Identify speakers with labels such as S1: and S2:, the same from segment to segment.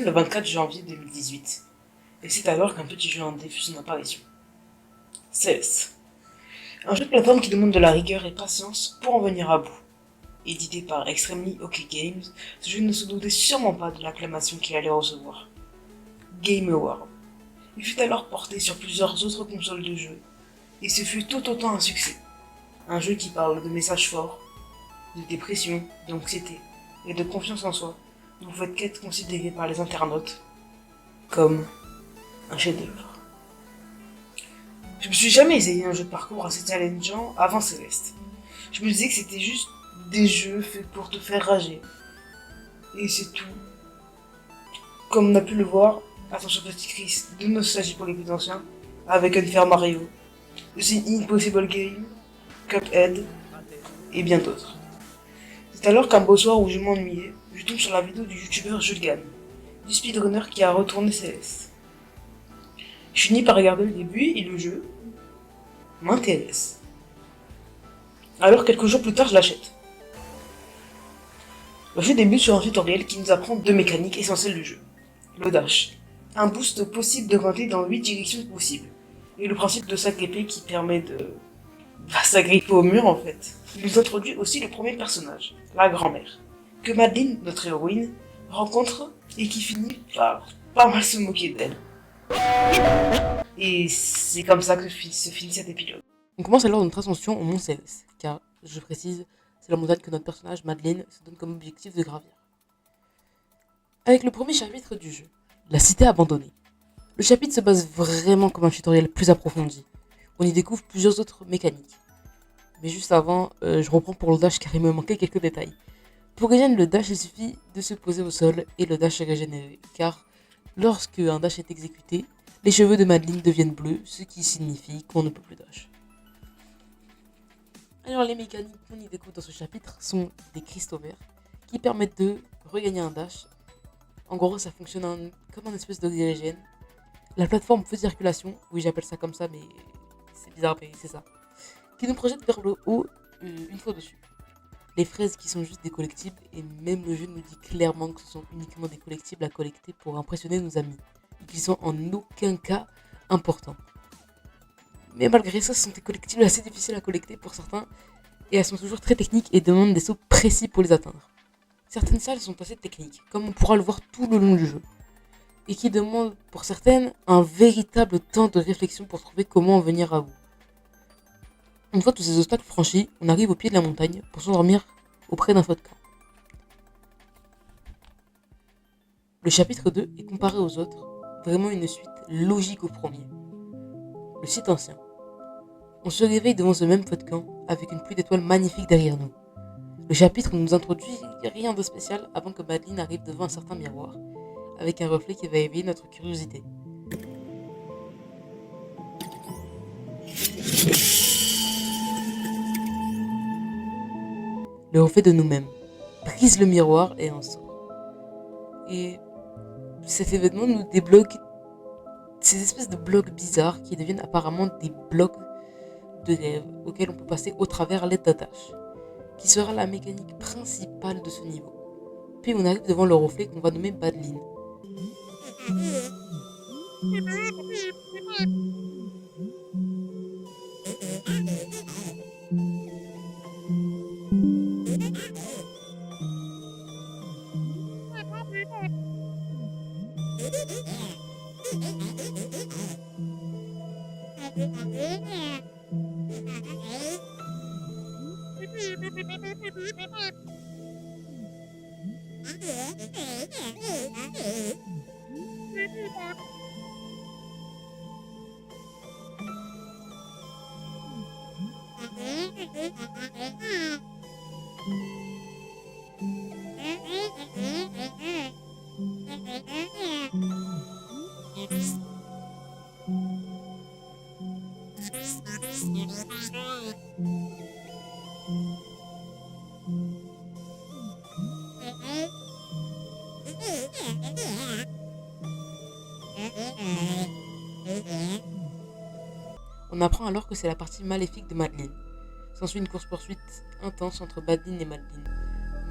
S1: le 24 janvier 2018, et c'est alors qu'un petit jeu indé fait son apparition. Céleste. Un jeu de plateforme qui demande de la rigueur et patience pour en venir à bout. Édité par Extremely OK Games, ce jeu ne se doutait sûrement pas de l'acclamation qu'il allait recevoir. Game Award. Il fut alors porté sur plusieurs autres consoles de jeux, et ce fut tout autant un succès. Un jeu qui parle de messages forts, de dépression, d'anxiété et de confiance en soi, vous faites qu'être considéré par les internautes comme un chef-d'œuvre. Je me suis jamais essayé un jeu de parcours assez challengeant avant Céleste. Je me disais que c'était juste des jeux faits pour te faire rager. Et c'est tout. Comme on a pu le voir, attention petit Chris, de nostalgie pour les plus anciens, avec Unfair Mario, The Impossible Game, Cuphead, et bien d'autres. C'est alors qu'un beau soir où je m'ennuyais, je tombe sur la vidéo du youtubeur Julgan, du speedrunner qui a retourné Céleste. Je finis par regarder le début et le jeu m'intéresse. Alors quelques jours plus tard, je l'achète. Le jeu débute sur un tutoriel qui nous apprend deux mécaniques essentielles du jeu. Le dash, un boost possible de grimper dans 8 directions possibles, et le principe de sac épée qui permet de s'agripper au mur en fait. Il nous introduit aussi le premier personnage, la grand-mère, que Madeline, notre héroïne, rencontre et qui finit par pas mal se moquer d'elle. Et c'est comme ça que se finit cet épisode.
S2: On commence alors notre ascension au Mont Céleste, car, je précise, c'est la montagne que notre personnage Madeleine se donne comme objectif de gravir. Avec le premier chapitre du jeu, la cité abandonnée. Le chapitre se base vraiment comme un tutoriel plus approfondi. On y découvre plusieurs autres mécaniques. Mais juste avant, je reprends pour le dash car il me manquait quelques détails. Pour gagner le dash, il suffit de se poser au sol et le dash est régénéré, car lorsque un dash est exécuté, les cheveux de Madeline deviennent bleus, ce qui signifie qu'on ne peut plus dash. Alors les mécaniques qu'on y découvre dans ce chapitre sont des cristaux verts qui permettent de regagner un dash. En gros, ça fonctionne comme un espèce d'oxygène. La plateforme feu de circulation, oui j'appelle ça comme ça mais c'est bizarre mais c'est ça, qui nous projette vers le haut une fois dessus. Les fraises qui sont juste des collectibles et même le jeu nous dit clairement que ce sont uniquement des collectibles à collecter pour impressionner nos amis et qui sont en aucun cas importants. Mais malgré ça, ce sont des collectibles assez difficiles à collecter pour certains et elles sont toujours très techniques et demandent des sauts précis pour les atteindre. Certaines salles sont assez techniques, comme on pourra le voir tout le long du jeu, et qui demandent pour certaines un véritable temps de réflexion pour trouver comment en venir à bout. Une fois tous ces obstacles franchis, on arrive au pied de la montagne pour s'endormir auprès d'un feu de camp. Le chapitre 2 est comparé aux autres, vraiment une suite logique au premier. Le site ancien. On se réveille devant ce même feu de camp avec une pluie d'étoiles magnifique derrière nous. Le chapitre ne nous introduit rien de spécial avant que Madeline arrive devant un certain miroir, avec un reflet qui va éveiller notre curiosité. Le reflet de nous-mêmes brise le miroir et en sort. Et cet événement nous débloque ces espèces de blocs bizarres qui deviennent apparemment des blocs de rêve auxquels on peut passer au travers l'aide d'attache, qui sera la mécanique principale de ce niveau. Puis on arrive devant le reflet qu'on va nommer Madeline. On apprend alors que c'est la partie maléfique de Madeline. S'ensuit une course-poursuite intense entre Madeline et Madeline.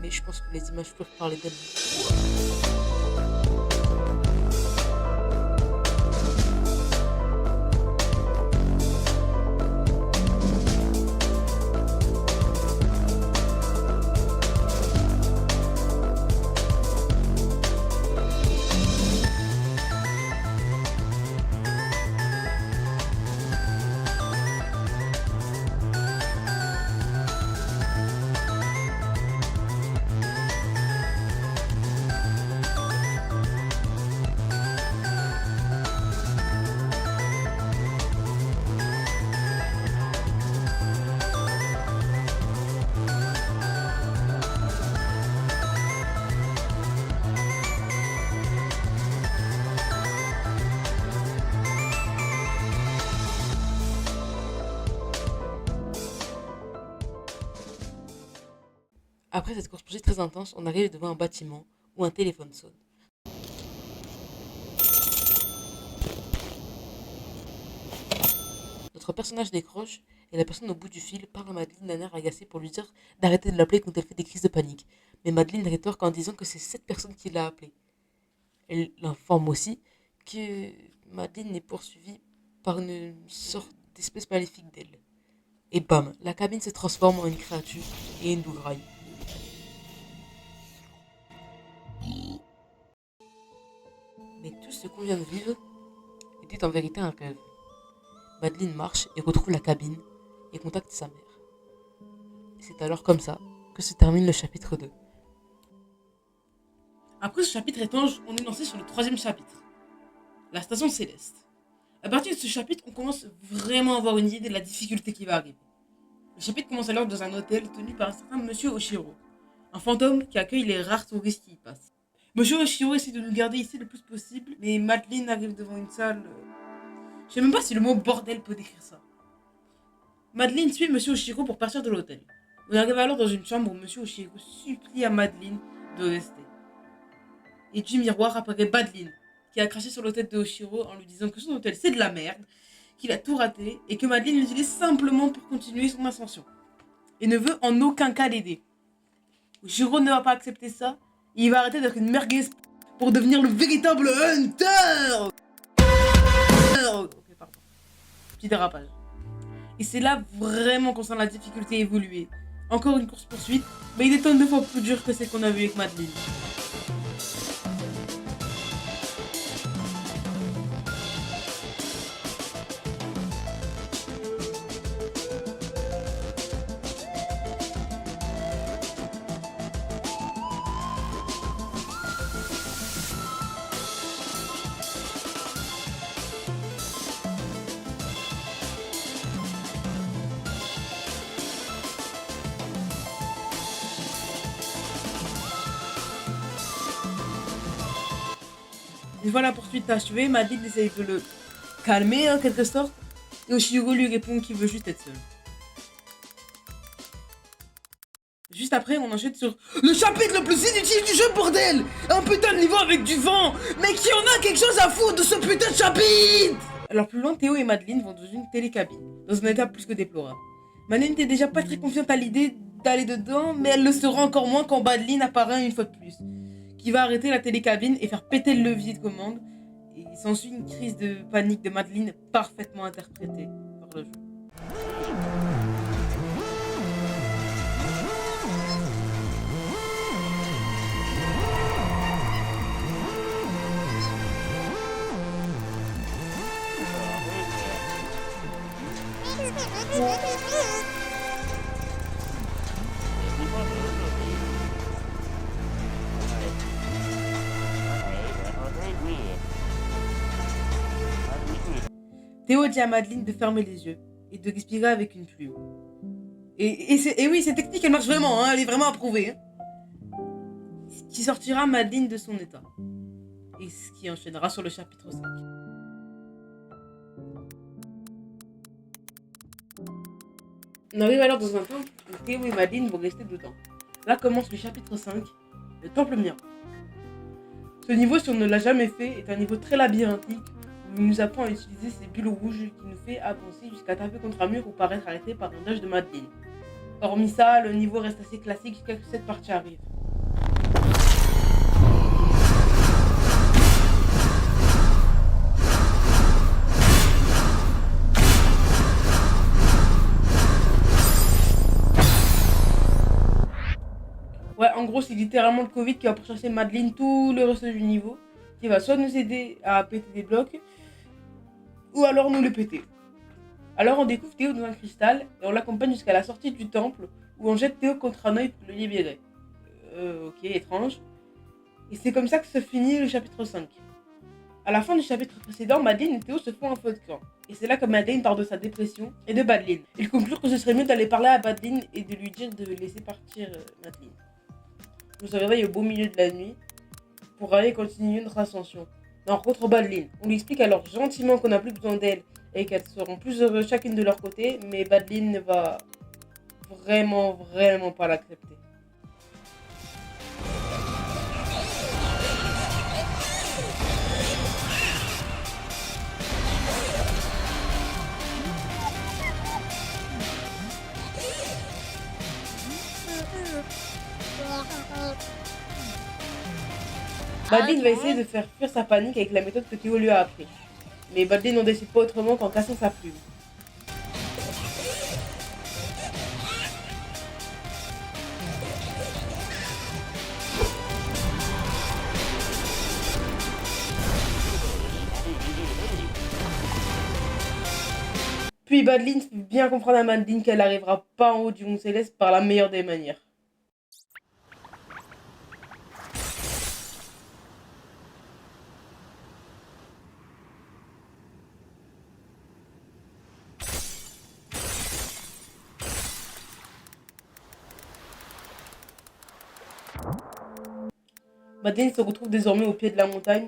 S2: Mais je pense que les images peuvent parler d'elles. Après cette course-poursuite très intense, on arrive devant un bâtiment où un téléphone sonne. Notre personnage décroche et la personne au bout du fil parle à Madeleine d'un air agacé pour lui dire d'arrêter de l'appeler quand elle fait des crises de panique. Mais Madeleine rétorque en disant que c'est cette personne qui l'a appelée. Elle l'informe aussi que Madeleine est poursuivie par une sorte d'espèce maléfique d'elle. Et bam, la cabine se transforme en une créature et une bougraille. Mais tout ce qu'on vient de vivre était en vérité un rêve. Madeleine marche et retrouve la cabine et contacte sa mère. C'est alors comme ça que se termine le chapitre 2. Après ce chapitre étrange, on est lancé sur le troisième chapitre, la station céleste. À partir de ce chapitre, on commence vraiment à avoir une idée de la difficulté qui va arriver. Le chapitre commence alors dans un hôtel tenu par un certain Monsieur Oshiro, un fantôme qui accueille les rares touristes qui y passent. Monsieur Oshiro essaie de nous garder ici le plus possible, mais Madeleine arrive devant une salle. Je sais même pas si le mot bordel peut décrire ça. Madeleine suit Monsieur Oshiro pour partir de l'hôtel. On arrive alors dans une chambre où Monsieur Oshiro supplie à Madeleine de rester. Et du miroir apparaît Madeleine, qui a craché sur l'hôtel de Oshiro en lui disant que son hôtel c'est de la merde, qu'il a tout raté et que Madeleine l'utilise simplement pour continuer son ascension. Et ne veut en aucun cas l'aider. Oshiro ne va pas accepter ça, et il va arrêter d'être une merguez pour devenir le véritable Hunter. Ok, pardon. Petit dérapage. Et c'est là vraiment qu'on sent la difficulté évoluer. Encore une course poursuite, mais il est tonnes de fois plus dur que celle qu'on a vue avec Madeleine. Une fois la poursuite achevée, Madeleine essaye de le calmer en quelque sorte, et Oshiro lui répond qu'il veut juste être seul. Juste après, on enchaîne sur le chapitre le plus inutile du jeu, bordel! Un putain de niveau avec du vent! Mais qui en a quelque chose à foutre de ce putain de chapitre! Alors plus loin, Théo et Madeleine vont dans une télécabine, dans un état plus que déplorable. Madeleine n'était déjà pas très confiante à l'idée d'aller dedans, mais elle le sera encore moins quand Madeleine apparaît une fois de plus, qui va arrêter la télécabine et faire péter le levier de commande. Et il s'ensuit une crise de panique de Madeleine parfaitement interprétée par le jeu. Théo dit à Madeleine de fermer les yeux et de respirer avec une plume. Et oui, cette technique elle marche vraiment, hein, elle est vraiment approuvée. Hein. Ce qui sortira Madeleine de son état. Et ce qui enchaînera sur le chapitre 5. On arrive alors dans un temple où Théo et Madeleine vont rester dedans. Là commence le chapitre 5, le temple miracle. Ce niveau, si on ne l'a jamais fait, est un niveau très labyrinthique où il nous apprend à utiliser ces bulles rouges qui nous fait avancer jusqu'à taper contre un mur ou paraître arrêté par un dash de Madeleine. Hormis ça, le niveau reste assez classique jusqu'à ce que cette partie arrive. Ouais, en gros, c'est littéralement le Covid qui va pourchasser Madeleine tout le reste du niveau, qui va soit nous aider à péter des blocs, ou alors nous les péter. Alors on découvre Théo dans un cristal, et on l'accompagne jusqu'à la sortie du temple, où on jette Théo contre un œil pour le libérer. Ok, étrange. Et c'est comme ça que se finit le chapitre 5. À la fin du chapitre précédent, Madeleine et Théo se font un feu de camp. Et c'est là que Madeleine parle de sa dépression et de Madeleine. Il conclut que ce serait mieux d'aller parler à Madeleine et de lui dire de laisser partir Madeleine. On se réveille au beau milieu de la nuit pour aller continuer notre ascension. Mais on rencontre Madeleine. On lui explique alors gentiment qu'on n'a plus besoin d'elle et qu'elles seront plus heureuses chacune de leur côté, mais Madeleine ne va vraiment pas l'accepter.
S1: Madeline va essayer de faire fuir sa panique avec la méthode que Théo lui a appris. Mais Madeline n'en décide pas autrement qu'en cassant sa plume. Puis Madeline fait bien comprendre à Madeline qu'elle n'arrivera pas en haut du Mont Céleste par la meilleure des manières. Madeline se retrouve désormais au pied de la montagne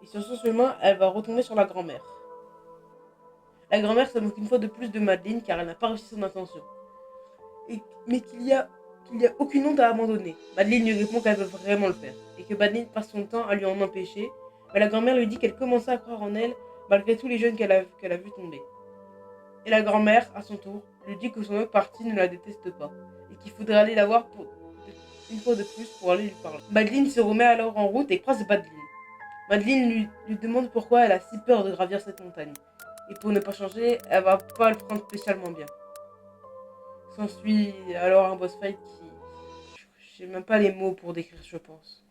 S1: et sur son chemin, elle va retomber sur la grand-mère. La grand-mère se moque une fois de plus de Madeline car elle n'a pas réussi son intention. Mais qu'il y a aucune honte à abandonner. Madeline lui répond qu'elle veut vraiment le faire et que Madeline passe son temps à lui en empêcher. Mais la grand-mère lui dit qu'elle commençait à croire en elle malgré tous les jeunes qu'elle a vu tomber. Et la grand-mère, à son tour, lui dit que son autre partie ne la déteste pas et qu'il faudrait aller la voir une fois de plus pour aller lui parler. Madeline se remet alors en route et croise Madeline. Madeline lui demande pourquoi elle a si peur de gravir cette montagne. Et pour ne pas changer, elle va pas le prendre spécialement bien. S'ensuit alors un boss fight qui... J'ai même pas les mots pour décrire, je pense.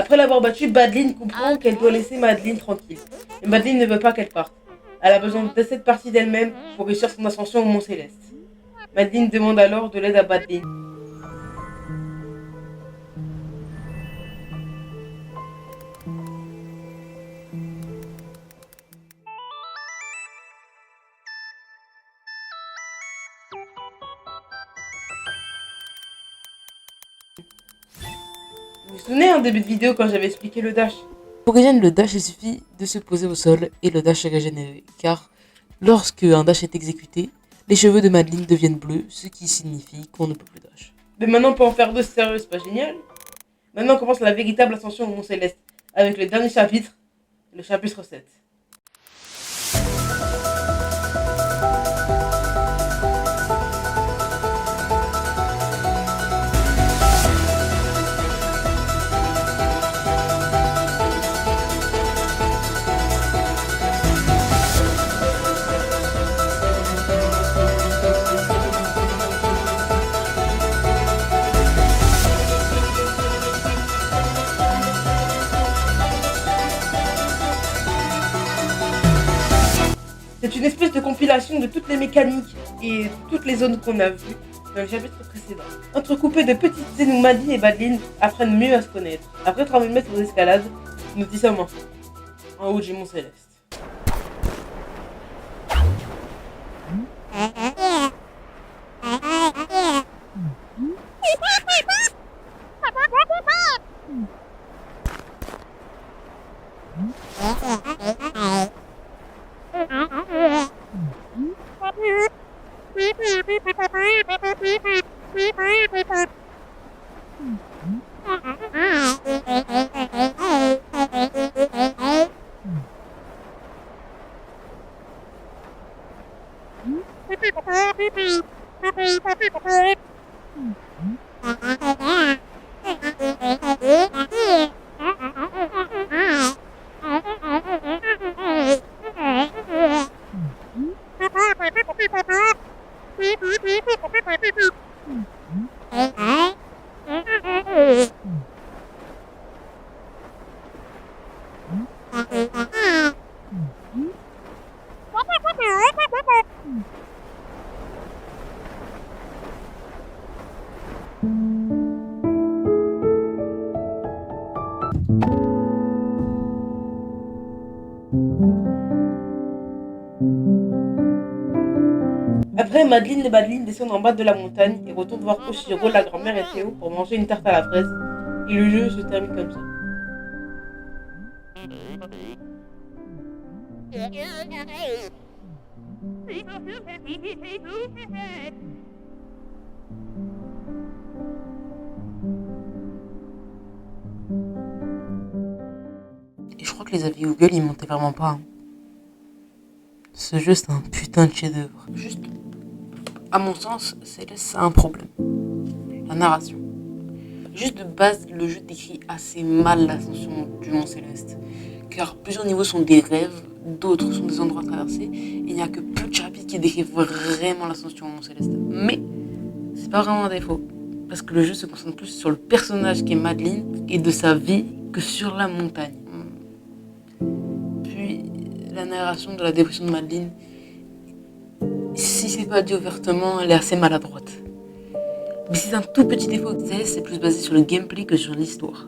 S1: Après l'avoir battue, Madeline comprend qu'elle doit laisser Madeline tranquille. Mais Madeline ne veut pas qu'elle parte. Elle a besoin de cette partie d'elle-même pour réussir son ascension au Mont Céleste. Madeline demande alors de l'aide à Madeline. Vous vous souvenez en début de vidéo quand j'avais expliqué le dash?
S2: Pour régénérer le dash, il suffit de se poser au sol et le dash est régénéré. Car lorsque un dash est exécuté, les cheveux de Madeline deviennent bleus, ce qui signifie qu'on ne peut plus dash.
S1: Mais maintenant on peut en faire deux, sérieux, c'est pas génial? Maintenant commence la véritable ascension au Mont Céleste, avec le dernier chapitre, le chapitre 7. C'est une espèce de compilation de toutes les mécaniques et de toutes les zones qu'on a vues dans le chapitre précédent. Entrecoupé de petites scènes où Madeline et Madeline apprennent mieux à se connaître. Après 3000 mètres d'escalade, nous y sommes enfin, en haut du Mont Céleste. Après, Madeline et Madeline descendent en bas de la montagne et retournent voir Oshiro, la grand-mère et Théo pour manger une tarte à la fraise. Et le jeu se termine comme ça.
S2: Et je crois que les avis Google, ils montaient vraiment pas. Hein. Ce jeu, c'est un putain de chef-d'œuvre. Juste, à mon sens, c'est un problème. La narration. Juste de base, le jeu décrit assez mal l'ascension du Mont Céleste. Car plusieurs niveaux sont des rêves, d'autres sont des endroits traversés, et il n'y a que peu de chapitres qui décrivent vraiment l'ascension au Mont Céleste. Mais, c'est pas vraiment un défaut. Parce que le jeu se concentre plus sur le personnage qui est Madeline et de sa vie que sur la montagne. Puis, la narration de la dépression de Madeline, si c'est pas dit ouvertement, elle est assez maladroite. Mais c'est un tout petit défaut que c'est plus basé sur le gameplay que sur l'histoire.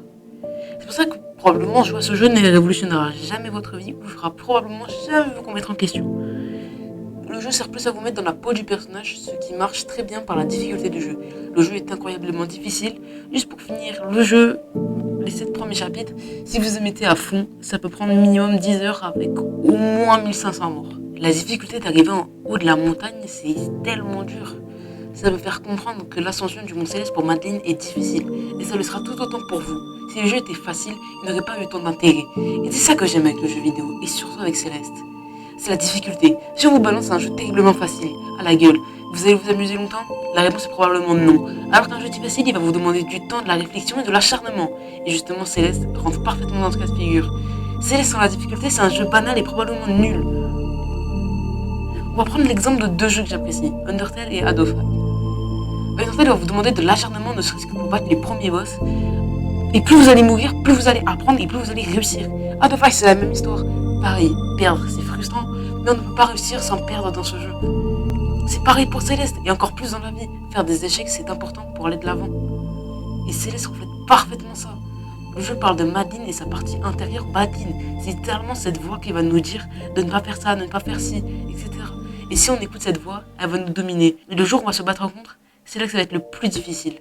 S2: C'est pour ça que probablement jouer à ce jeu ne révolutionnera jamais votre vie ou fera probablement jamais vous commettre en question. Le jeu sert plus à vous mettre dans la peau du personnage, ce qui marche très bien par la difficulté du jeu. Le jeu est incroyablement difficile. Juste pour finir le jeu, les 7 premiers chapitres, si vous y mettez à fond, ça peut prendre minimum 10 heures avec au moins 1500 morts. La difficulté d'arriver en haut de la montagne, c'est tellement dur. Ça veut faire comprendre que l'ascension du Mont Céleste pour Madeline est difficile. Et ça le sera tout autant pour vous. Si le jeu était facile, il n'aurait pas eu autant d'intérêt. Et c'est ça que j'aime avec le jeu vidéo, et surtout avec Céleste. C'est la difficulté. Si on vous balance un jeu terriblement facile, à la gueule, vous allez vous amuser longtemps? La réponse est probablement non. Alors qu'un jeu difficile, il va vous demander du temps, de la réflexion et de l'acharnement. Et justement, Céleste rentre parfaitement dans ce cas de figure. Céleste sans la difficulté, c'est un jeu banal et probablement nul. On va prendre l'exemple de 2 jeux que j'apprécie, Undertale et Adolf. Undertale va vous demander de l'acharnement, ne serait-ce que pour battre les premiers boss. Et plus vous allez mourir, plus vous allez apprendre et plus vous allez réussir. Otherwise, c'est la même histoire. Pareil, perdre, c'est frustrant, mais on ne peut pas réussir sans perdre dans ce jeu. C'est pareil pour Céleste, et encore plus dans la vie. Faire des échecs, c'est important pour aller de l'avant. Et Céleste reflète parfaitement ça. Le jeu parle de Madeline et sa partie intérieure, Madeline. C'est littéralement cette voix qui va nous dire de ne pas faire ça, de ne pas faire ci, etc. Et si on écoute cette voix, elle va nous dominer. Et le jour où on va se battre contre, c'est là que ça va être le plus difficile.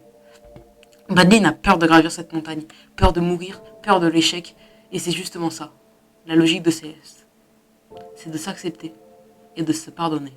S2: Madeline a peur de gravir cette montagne, peur de mourir, peur de l'échec. Et c'est justement ça, la logique de Céleste. C'est de s'accepter et de se pardonner.